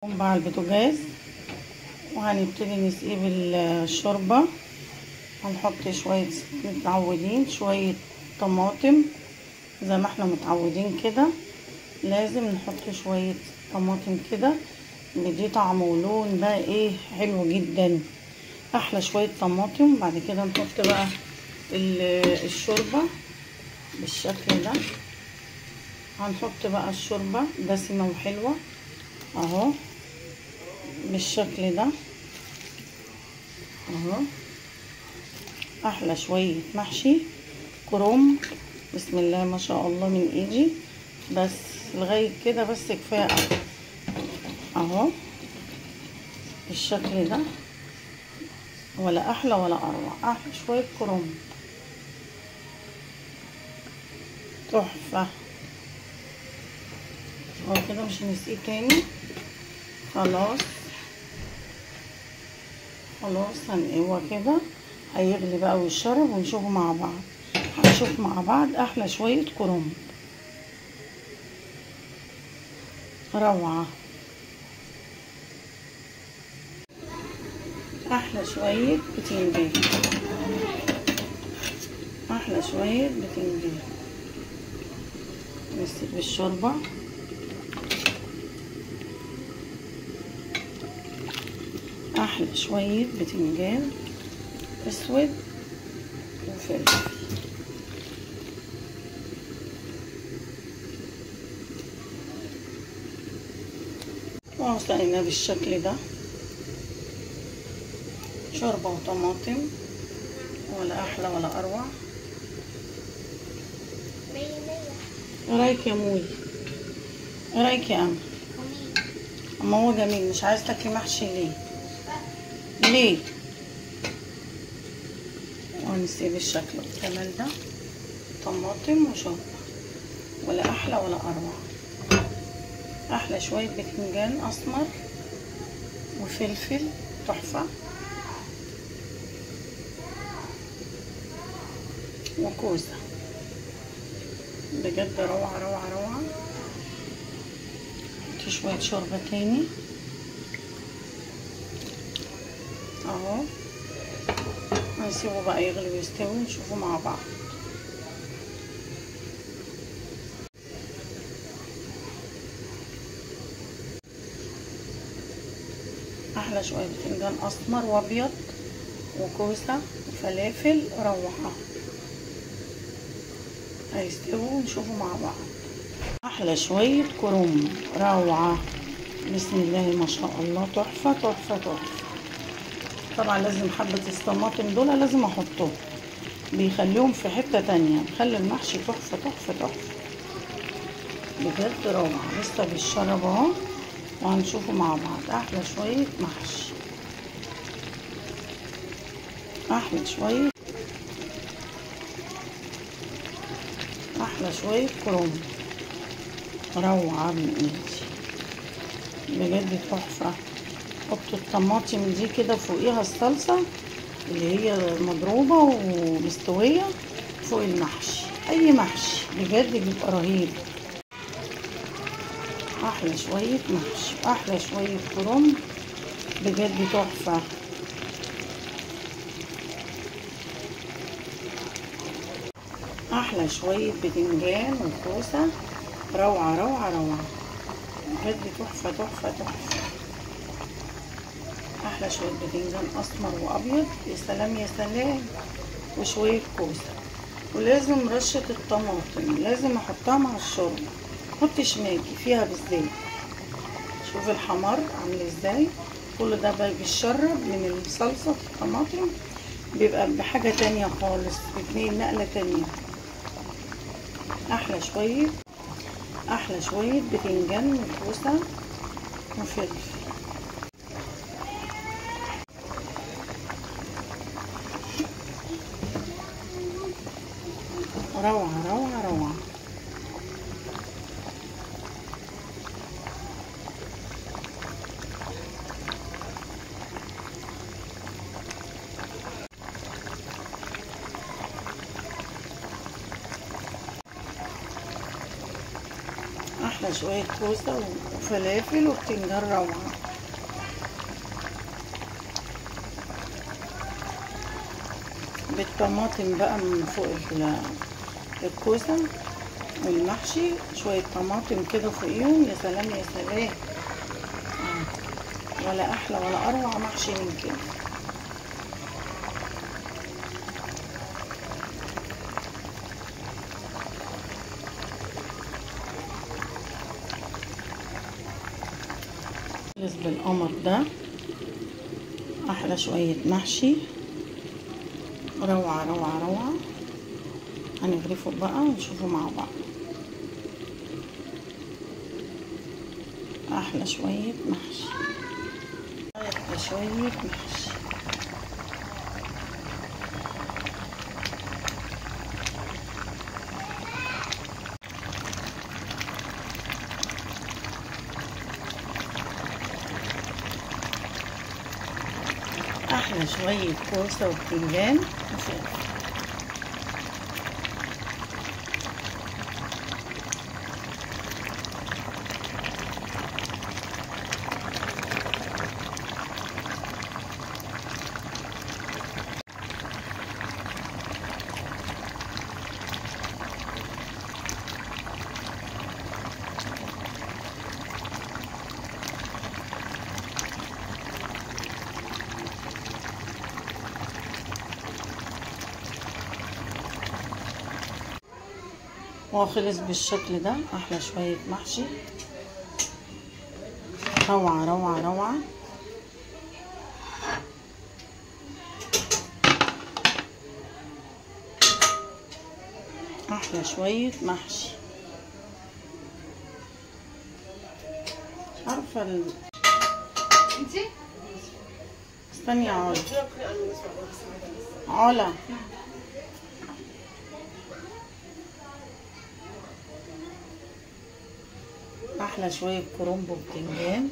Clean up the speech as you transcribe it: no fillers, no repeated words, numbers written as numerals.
على البوتاجاز وهنبتدي نسقيه بالشوربه. هنحط شويه، متعودين شويه طماطم زي ما احنا متعودين كده، لازم نحط شويه طماطم كده بدي طعم ولون بقى ايه حلو جدا، احلى شويه طماطم. بعد كده نحط بقى الشوربه بالشكل ده. هنحط بقى الشوربه دسمه وحلوه اهو بالشكل ده اهو. احلى شويه محشي كرنب، بسم الله ما شاء الله من ايدي، بس لغايه كده بس كفايه اهو بالشكل ده. ولا احلى ولا اروع، احلى شويه كرنب تحفه. هو كده مش هنسقيه تاني، خلاص هو كده هيغلي بقى ويشرب ونشوفه مع بعض. هنشوف مع بعض احلى شويه كرنب روعه، احلى شويه بتنجان، احلى شويه بتنجان نسقي بالشوربه. احلى شويه بتنجان اسود وفلفل وسقيناه بالشكل ده، شوربه وطماطم، ولا احلى ولا اروع. ايه رايك يا موي؟ ايه رايك يا أم؟ اما هو جميل. مش عايز تاكلي محشي ليه؟ ونسيب الشكل الجمال ده، طماطم وشوربه، ولا احلى ولا اروع. احلى شويه بتنجان اسمر وفلفل تحفه، وكوسه، بجد روعه روعه روعه. شويه شوربه تاني اهو. هنسيبه بقى يغلي ويستوي ونشوفه مع بعض. احلى شويه بتنجان اسمر وابيض وكوسه وفلافل روعه، هيستووا ونشوفه مع بعض. احلى شويه كرنب روعه، بسم الله ما شاء الله، تحفه تحفه تحفه. طبعا لازم حبه الطماطم دول لازم احطهم، بيخليهم في حته تانية، بيخلي المحشي تحفه تحفه تحفه بجد روعه. لسه بيتشرب اهو وهنشوفه مع بعض. احلى شويه محشي، احلى شويه كرنب روعه من ايدي بجد تحفه. حطوا الطماطم دي كده فوقيها الصلصه اللي هي مضروبه ومستويه فوق المحشي، اي محشي بجد بيبقى رهيب. احلى شويه محشي، احلى شويه كرنب بجد تحفه. احلى شويه بتنجان وكوسه روعه روعه روعه بجد تحفه تحفه تحفه. احلى شويه بتنجان اسمر وابيض، يا سلام يا سلام، وشويه كوسه. ولازم رشه الطماطم لازم احطها مع الشوربه، حطي ماجي فيها بالزيت. شوفي الحمار عامل ازاي، كل ده بقى بيتشرب من الصلصه الطماطم، بيبقى بحاجه تانية خالص، باتنين نقله تانية. احلى شويه بتنجان وكوسه وفلفل روعه روعه روعه. احلى شويه كوسه فلافل وبتنجان روعة. بالطماطم بقى من فوق الكوسة والمحشي، شوية طماطم كده فوقيهم، يا سلام يا سلام. ولا احلى ولا اروع محشي من كده. بالقمر ده احلى شوية محشي، روعة روعة روعة. هنغرفه بقى ونشوفه مع بعض. احلى شوية محشي، احلى شوية محشي. احلى شوية كوسة وبتنجان وفلفل. هو خلص بالشكل ده. احلى شوية محشي، روعة روعة روعة. احلى شوية محشي. عارفة انتي استني يا علا. علا احلى شوية كرنب وبتنجان